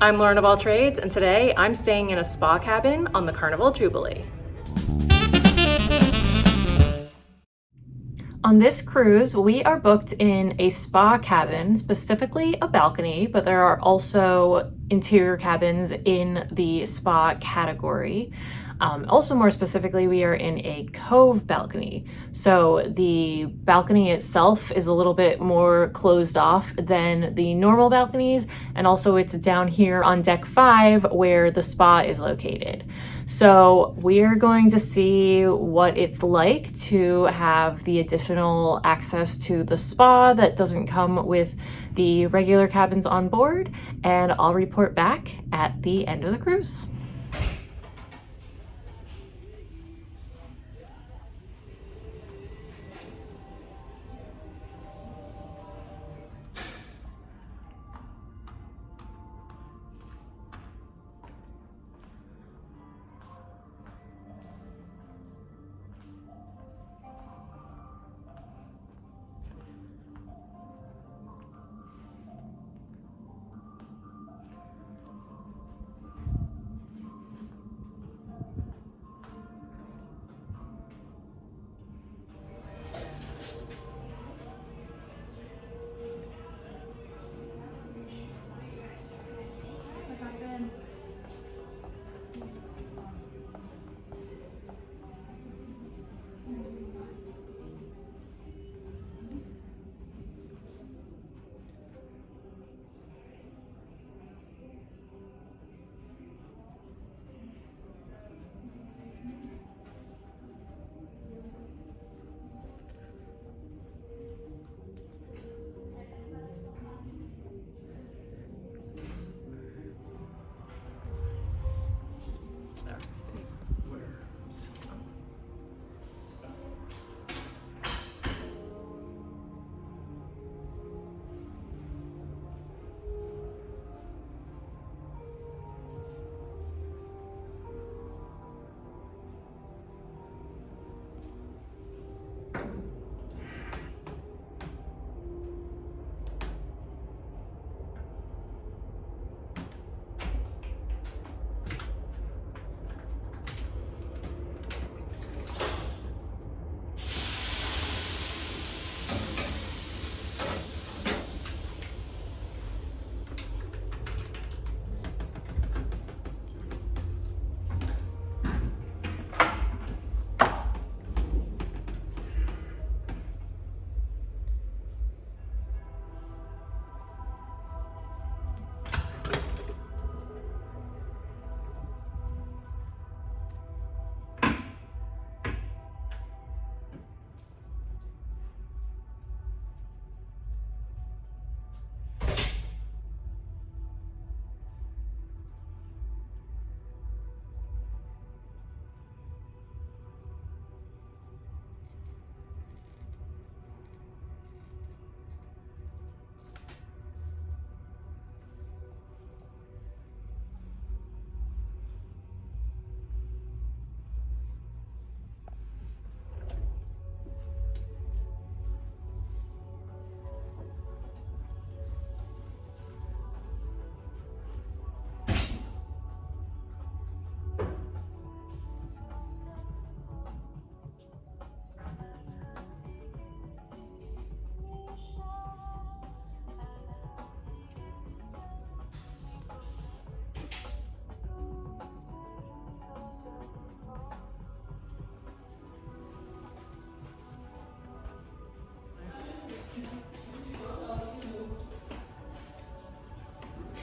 I'm Lauren of All Trades, and today I'm staying in a spa cabin on the Carnival Jubilee. On this cruise, we are booked in a spa cabin, specifically a balcony, but there are also interior cabins in the spa category. Also more specifically, we are in a cove balcony. So the balcony itself is a little bit more closed off than the normal balconies. And also it's down here on deck 5 where the spa is located. So we're going to see what it's like to have the additional access to the spa that doesn't come with the regular cabins on board. And I'll report back at the end of the cruise.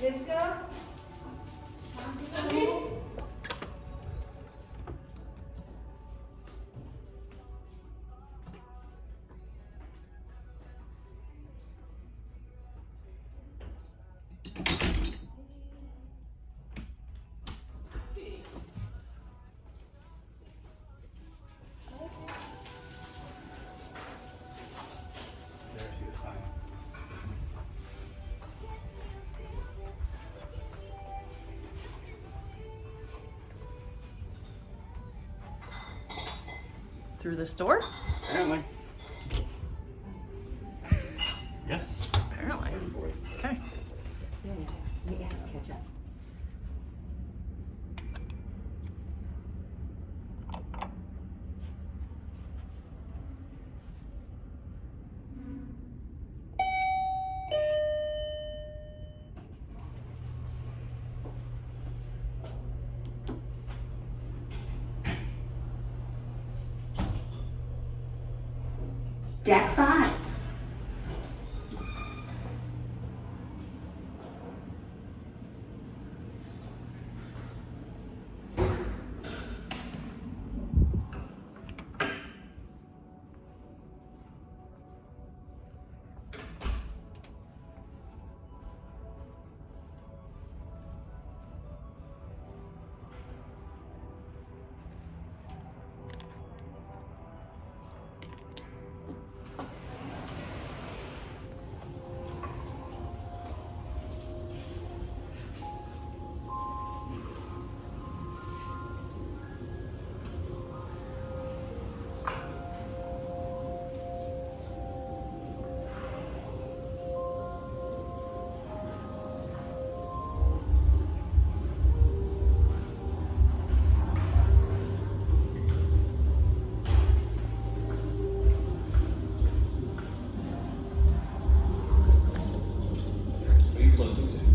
Let's go. There, see the sign. Through this door? Apparently. Yes. Apparently. Okay. We have to catch up. Jack 5. Are you closing soon?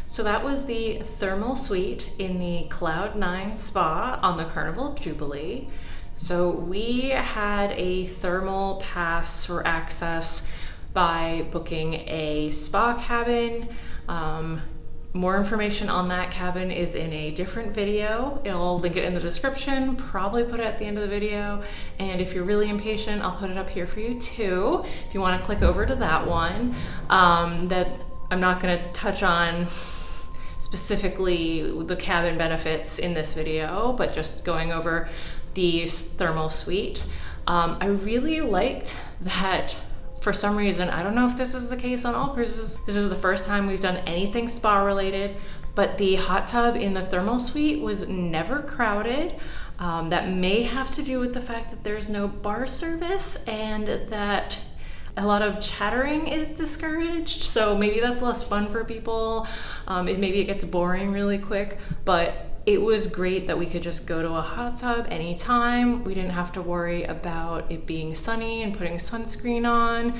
So that was the thermal suite in the Cloud 9 spa on the Carnival Jubilee. So we had a thermal pass or access by booking a spa cabin. More information on that cabin is in a different video. I'll link it in the description, probably put it at the end of the video. And if you're really impatient, I'll put it up here for you too, if you wanna click over to that one. That I'm not gonna touch on specifically the cabin benefits in this video, but just going over the thermal suite. I really liked that. For some reason, I don't know if this is the case on all cruises, this is the first time we've done anything spa related, but the hot tub in the thermal suite was never crowded. That may have to do with the fact that there's no bar service and that a lot of chattering is discouraged, so maybe that's less fun for people. Maybe it gets boring really quick, but it was great that we could just go to a hot tub anytime. We didn't have to worry about it being sunny and putting sunscreen on.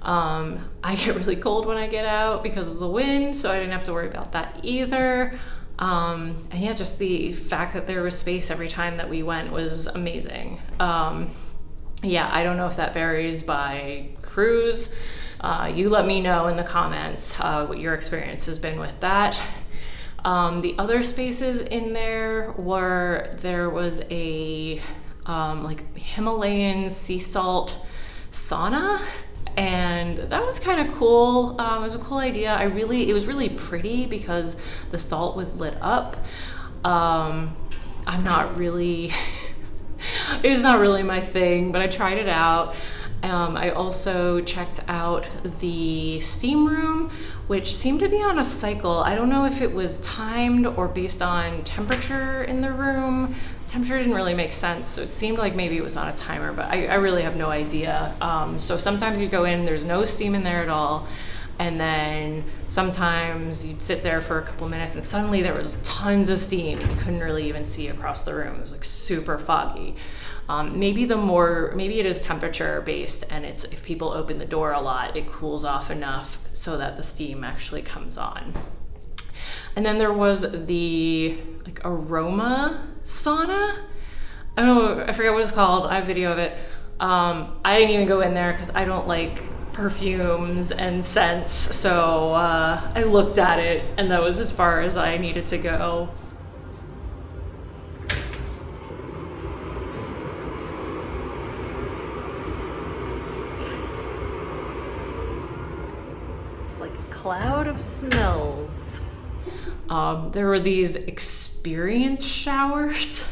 I get really cold when I get out because of the wind, so I didn't have to worry about that either. And yeah, just the fact that there was space every time that we went was amazing. Yeah, I don't know if that varies by cruise. You let me know in the comments what your experience has been with that. The other spaces in there was a like Himalayan sea salt sauna, and that was kind of cool. It was a cool idea. It was really pretty because the salt was lit up. I'm not really it's not really my thing, but I tried it out. I also checked out the steam room, which seemed to be on a cycle. I don't know if it was timed or based on temperature in the room. The temperature didn't really make sense, so it seemed like maybe it was on a timer, but I really have no idea. So sometimes you go in, there's no steam in there at all, and then sometimes you'd sit there for a couple minutes and suddenly there was tons of steam. You couldn't really even see across the room. It was like super foggy. Maybe it is temperature based, and it's if people open the door a lot, it cools off enough so that the steam actually comes on. And then there was the like aroma sauna. I don't know, I forget what it's called. I have video of it. I didn't even go in there because I don't like perfumes and scents, so I looked at it and that was as far as I needed to go. It's like a cloud of smells. There were these experience showers.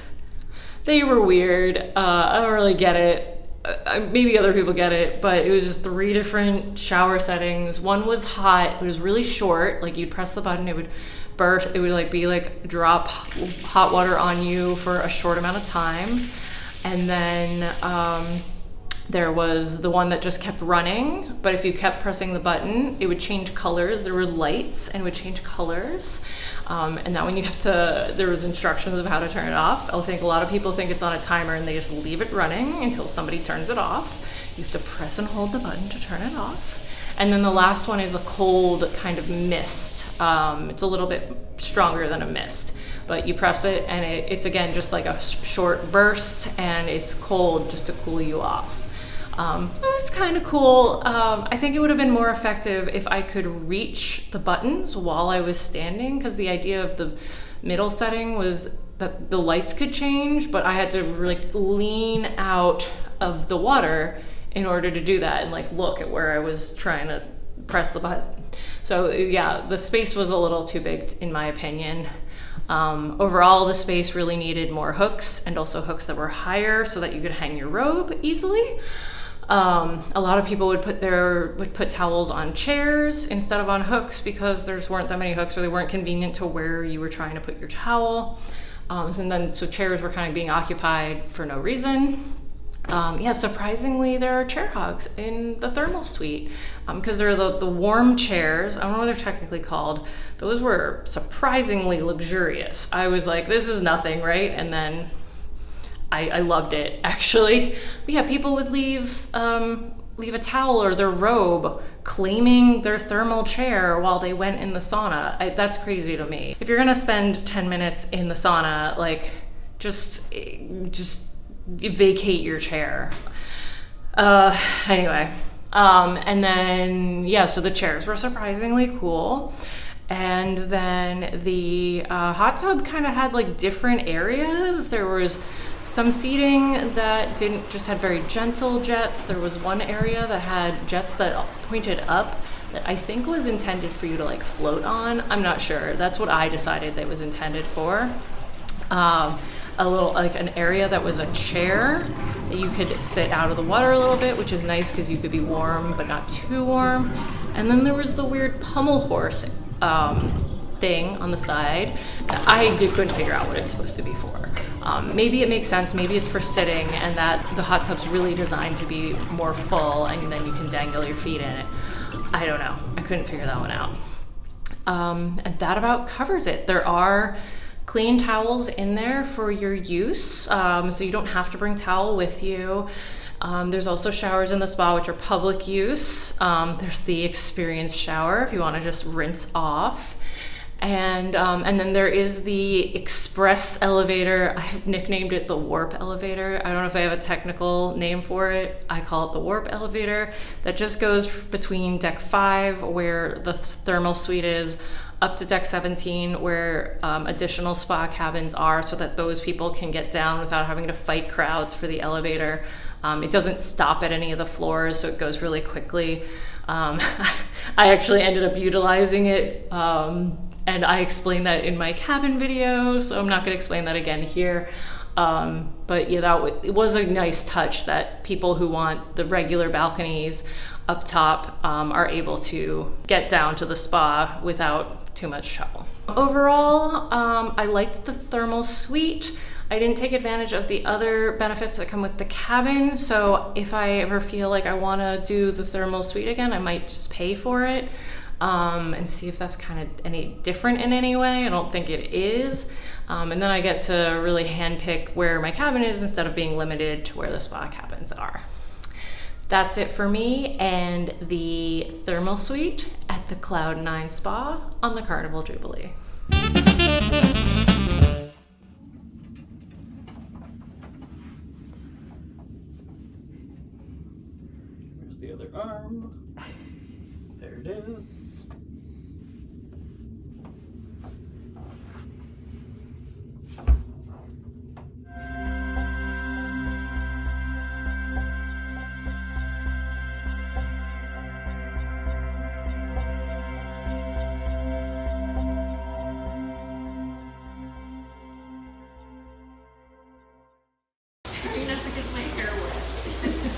They were weird. I don't really get it. Maybe other people get it, but it was just 3 different shower settings. One was hot, it was really short, like you'd press the button, it would burst, it would like be like drop hot water on you for a short amount of time. And then There was the one that just kept running, but if you kept pressing the button, it would change colors. There were lights and it would change colors. And that one you have to, there was instructions of how to turn it off. I think a lot of people think it's on a timer and they just leave it running until somebody turns it off. You have to press and hold the button to turn it off. And then the last one is a cold kind of mist. It's a little bit stronger than a mist, but you press it and it's again just like a short burst, and it's cold just to cool you off. It was kind of cool. I think it would have been more effective if I could reach the buttons while I was standing, because the idea of the middle setting was that the lights could change, but I had to really lean out of the water in order to do that and like look at where I was trying to press the button. So yeah, the space was a little too big in my opinion. Overall, the space really needed more hooks, and also hooks that were higher so that you could hang your robe easily. A lot of people would put towels on chairs instead of on hooks because there weren't that many hooks, or they weren't convenient to where you were trying to put your towel. So chairs were kind of being occupied for no reason. Yeah, surprisingly, there are chair hogs in the thermal suite because they're the warm chairs. I don't know what they're technically called. Those were surprisingly luxurious. I was like, this is nothing, right? And then I loved it, actually. But yeah, people would leave a towel or their robe claiming their thermal chair while they went in the sauna. That's crazy to me. If you're gonna spend 10 minutes in the sauna, like just vacate your chair. Anyway, and then yeah, so the chairs were surprisingly cool. And then the hot tub kind of had like different areas. There was some seating that just had very gentle jets. There was one area that had jets that pointed up that I think was intended for you to like float on. I'm not sure. That's what I decided that was intended for. A little like an area that was a chair that you could sit out of the water a little bit, which is nice because you could be warm but not too warm. And then there was the weird pommel horse thing on the side that I couldn't figure out what it's supposed to be for. Maybe it makes sense, maybe it's for sitting, and that the hot tub's really designed to be more full and then you can dangle your feet in it. I don't know, I couldn't figure that one out. And that about covers it. There are clean towels in there for your use, so you don't have to bring towel with you. There's also showers in the spa which are public use. There's the experience shower if you want to just rinse off. And then there is the express elevator. I've nicknamed it the warp elevator. I don't know if they have a technical name for it. I call it the warp elevator. That just goes between deck 5, where the thermal suite is, up to deck 17, where additional spa cabins are, so that those people can get down without having to fight crowds for the elevator. It doesn't stop at any of the floors, so it goes really quickly. I actually ended up utilizing it, and I explained that in my cabin video, so I'm not going to explain that again here. But yeah, it was a nice touch that people who want the regular balconies up top are able to get down to the spa without too much trouble. Overall, I liked the thermal suite. I didn't take advantage of the other benefits that come with the cabin, so if I ever feel like I want to do the thermal suite again, I might just pay for it and see if that's kind of any different in any way. I don't think it is. And then I get to really handpick where my cabin is instead of being limited to where the spa cabins are. That's it for me and the thermal suite at the Cloud9 Spa on the Carnival Jubilee. Here's the other arm. There it is.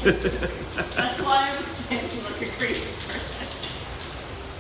That's why I was standing like a crazy